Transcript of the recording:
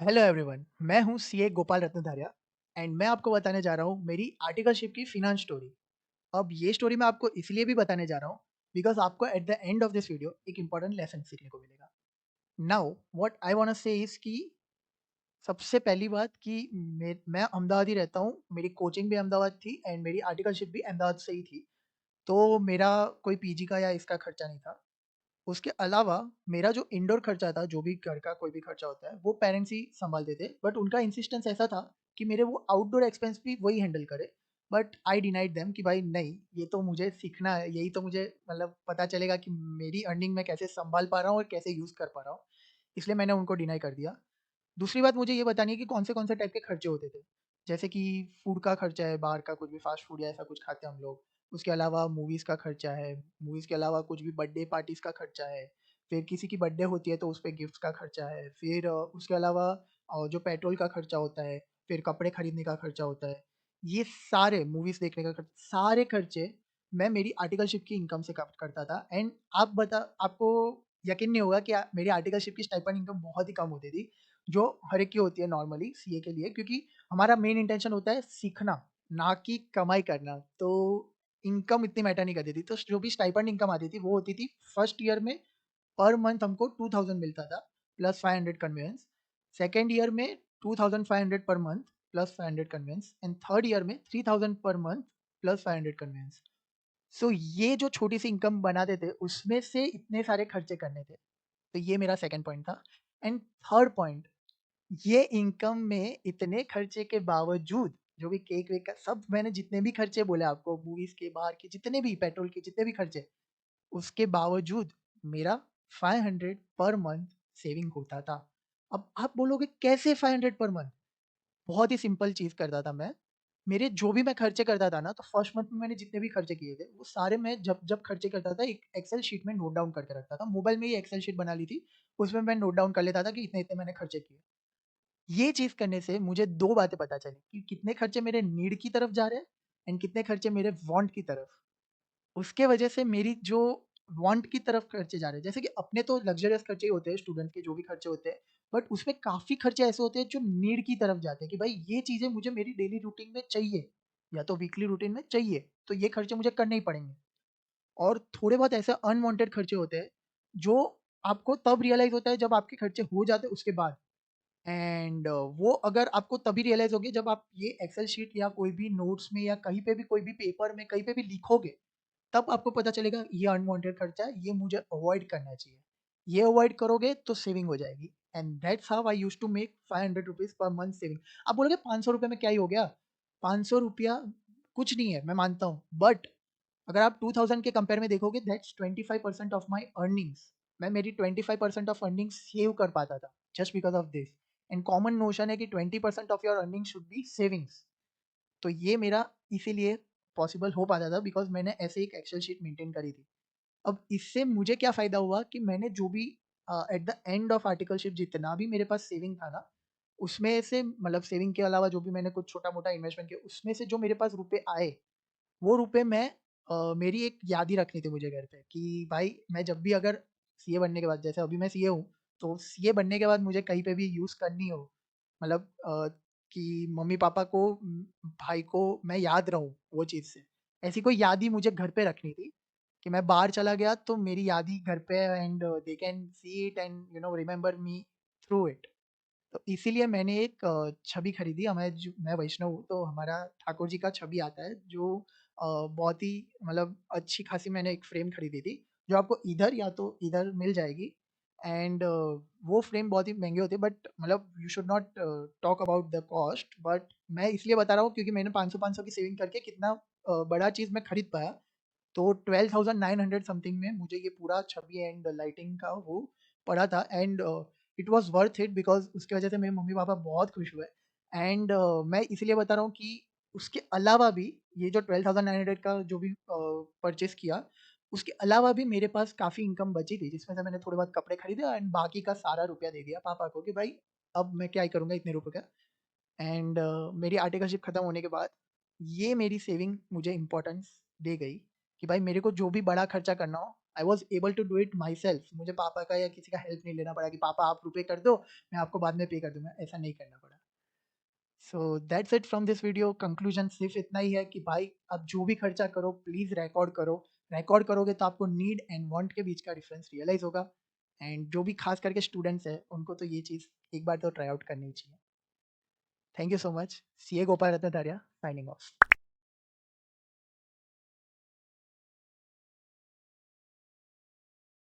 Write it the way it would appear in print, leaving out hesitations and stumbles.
Hello everyone, मैं हूँ CA Gopal रत्नधारिया and मैं आपको बताने जा रहा हूँ मेरी आर्टिकलशिप की फिनांस स्टोरी। अब ये स्टोरी मैं आपको इसलिए भी बताने जा रहा हूँ बिकॉज आपको at the end of this video एक इंपॉर्टेंट लेसन सीखने को मिलेगा। Now what I want to say is कि सबसे पहली बात कि मैं अहमदाबाद ही रहता हूँ, मेरी कोचिंग भी अहमदाबाद थी एंड मेरी आर्टिकलशिप भी अहमदाबाद से ही थी। तो मेरा कोई पीजी का या इसका खर्चा नहीं था। उसके अलावा मेरा जो इंडोर खर्चा था, जो भी घर का कोई भी खर्चा होता है, वो पेरेंट्स ही सँभालते थे। बट उनका इंसिस्टेंस ऐसा था कि मेरे वो आउटडोर एक्सपेंस भी वही हैंडल करे। बट आई डिनाइड देम कि भाई नहीं, ये तो मुझे सीखना है, यही तो मुझे मतलब पता चलेगा कि मेरी अर्निंग मैं कैसे सँभाल पा रहा हूँ और कैसे यूज़ कर पा रहा हूँ। इसलिए मैंने उनको डिनाई कर दिया। दूसरी बात मुझे ये बतानी है कि कौन से टाइप के खर्चे होते थे। जैसे कि फूड का खर्चा है, बाहर का कुछ भी फ़ास्ट फूड या ऐसा कुछ खाते हैं हम लोग। उसके अलावा मूवीज़ का खर्चा है, मूवीज़ के अलावा कुछ भी बर्थडे पार्टीज़ का खर्चा है। फिर किसी की बर्थडे होती है तो उस पे गिफ्ट्स का खर्चा है। फिर उसके अलावा जो पेट्रोल का खर्चा होता है, फिर कपड़े खरीदने का खर्चा होता है। ये सारे मूवीज़ देखने का खर्च सारे खर्चे मैं मेरी आर्टिकलशिप की इनकम से कवर करता था एंड आपको यकीन नहीं होगा कि मेरी आर्टिकलशिप की स्टाइपेंड इनकम बहुत ही कम होती थी, जो हर एक की होती है नॉर्मली सीए के लिए, क्योंकि हमारा मेन इंटेंशन होता है सीखना, ना कि कमाई करना। तो इनकम इतनी मैटर नहीं करती थी। तो जो भी स्टाइपेंड इनकम आती थी वो होती थी फर्स्ट ईयर में पर मंथ हमको 2000 मिलता था प्लस 500 कन्वेंस। सेकेंड ईयर में 2500 per month plus 500 conveyance and third year में 3000 पर मंथ प्लस 500 कन्वेंस। सो ये जो छोटी सी इनकम बनाते थे उसमें से इतने सारे खर्चे करने थे। तो ये मेरा सेकंड पॉइंट था। एंड थर्ड पॉइंट, ये इनकम में इतने खर्चे के बावजूद, जो भी केक वेक का सब मैंने जितने भी खर्चे बोले आपको, मूवीज के बाहर के जितने भी, पेट्रोल के जितने भी खर्चे, उसके बावजूद मेरा 500 पर मंथ सेविंग होता था। अब आप बोलोगे कैसे 500 पर मंथ? बहुत ही सिंपल चीज़ करता था मैं। मेरे जो भी मैं खर्चे करता था ना, तो फर्स्ट मंथ में मैंने जितने भी खर्चे किए थे, वो सारे मैं जब जब खर्चे करता था एक एक्सेल शीट में नोट डाउन करके रखता था। मोबाइल में ही एक्सेल शीट बना ली थी, उसमें मैं नोट डाउन कर लेता था कि इतने-इतने मैंने खर्चे किए। ये चीज़ करने से मुझे 2 बातें पता चली कि कितने खर्चे मेरे नीड की तरफ जा रहे हैं एंड कितने खर्चे मेरे वांट की तरफ। उसके वजह से मेरी जो वांट की तरफ खर्चे जा रहे हैं, जैसे कि अपने तो लग्ज़रियस खर्चे ही होते हैं, स्टूडेंट के जो भी खर्चे होते हैं, बट उसमें काफ़ी खर्चे ऐसे होते हैं जो नीड की तरफ जाते हैं कि भाई ये चीज़ें मुझे मेरी डेली रूटीन में चाहिए या तो वीकली रूटीन में चाहिए, तो ये खर्चे मुझे करने ही पड़ेंगे। और थोड़े बहुत ऐसे अनवांटेड खर्चे होते हैं, जो आपको तब रियलाइज़ होता है जब आपके खर्चे हो जाते हैं उसके बाद। एंड वो अगर आपको तभी रियलाइज़ होगी जब आप ये एक्सेल शीट या कोई भी नोट्स में या कहीं पे भी कोई भी पेपर में कहीं पे भी लिखोगे, तब आपको पता चलेगा ये अनवांटेड खर्चा है, ये मुझे अवॉइड करना चाहिए। ये अवॉइड करोगे तो सेविंग हो जाएगी and that's how I used to make 500 rupees per month saving. आप बोलोगे ₹500 में क्या ही हो गया? ₹500 कुछ नहीं है, मैं मानता हूँ, बट अगर आप 2000 के कंपेयर में देखोगे दैट्स 25% ऑफ माय अर्निंग्स। मैं मेरी 25% ऑफ अर्निंग्स सेव कर पाता था just because of this. And common notion है कि 20% of your earning should be savings. तो ये मेरा इसीलिए पॉसिबल हो पाता था बिकॉज़ मैंने ऐसे एक एक्सेल शीट मेंटेन करी थी। अब इससे मुझे क्या फ़ायदा हुआ कि मैंने जो भी eight the end of articleship जितना भी मेरे पास सेविंग था ना, उसमें से मतलब सेविंग के अलावा जो भी मैंने कुछ छोटा-मोटा इन्वेस्टमेंट किया, उसमें से जो मेरे पास रुपए आए, वो रुपए मैं मेरी एक याद ही रखनी थी मुझे घर पे कि भाई मैं जब भी अगर सीए बनने के बाद, जैसे अभी मैं सीए हूँ, तो सीए बनने के बाद मुझे कहीं पे भी यूज़ करनी हो, मतलब कि मम्मी-पापा को भाई को मैं याद रहूँ वो चीज़ से। ऐसी कोई याद ही मुझे घर पे रखनी थी कि मैं बाहर चला गया तो मेरी याद ही घर पे है and they can see it and remember me through it. तो इसीलिए मैंने एक छवि खरीदी। मैं वैष्णव हूँ, तो हमारा ठाकुर जी का छवि आता है जो बहुत ही मतलब अच्छी खासी मैंने एक फ्रेम खरीदी थी, जो आपको इधर या तो इधर मिल जाएगी एंड वो फ्रेम बहुत ही महँगे होते हैं, बट मतलब you should not talk about the cost, but मैं इसलिए बता रहा हूँ क्योंकि मैंने 500-500 की सेविंग करके कितना बड़ा चीज़ मैं खरीद पाया। तो 12,900 समथिंग में मुझे ये पूरा छवि एंड लाइटिंग का वो पड़ा था and it was worth it because उसकी वज़ह से मेरे मम्मी-पापा बहुत खुश हुए। एंड मैं इसीलिए बता रहा हूँ कि उसके अलावा भी ये जो 12,900 का जो भी परचेज़ किया, उसके अलावा भी मेरे पास काफ़ी इनकम बची थी, जिसमें से मैंने थोड़े बहुत कपड़े खरीदे एंड बाकी का सारा रुपया दे दिया पापा को कि भाई अब मैं क्या ही करूँगा इतने रुपए का। एंड मेरी आर्टिकलशिप खत्म होने के बाद ये मेरी सेविंग मुझे इम्पोर्टेंस दे गई कि भाई मेरे को जो भी बड़ा खर्चा करना हो, I was able to do it myself. मुझे पापा का या किसी का हेल्प नहीं लेना पड़ा कि पापा आप रुपए कर दो, मैं आपको बाद में पे कर दूंगा, ऐसा नहीं करना पड़ा। So that's it from this video. Conclusion सिर्फ इतना ही है कि भाई आप जो भी खर्चा करो प्लीज़ रिकॉर्ड करो। रिकॉर्ड करोगे तो आपको नीड एंड वांट के बीच का डिफरेंस रियलाइज होगा। एंड जो भी खास करके स्टूडेंट्स हैं उनको तो ये चीज़ एक बार तो ट्राई आउट करनी ही चाहिए। Thank you so much. C A Gopal Ratnadharia signing of.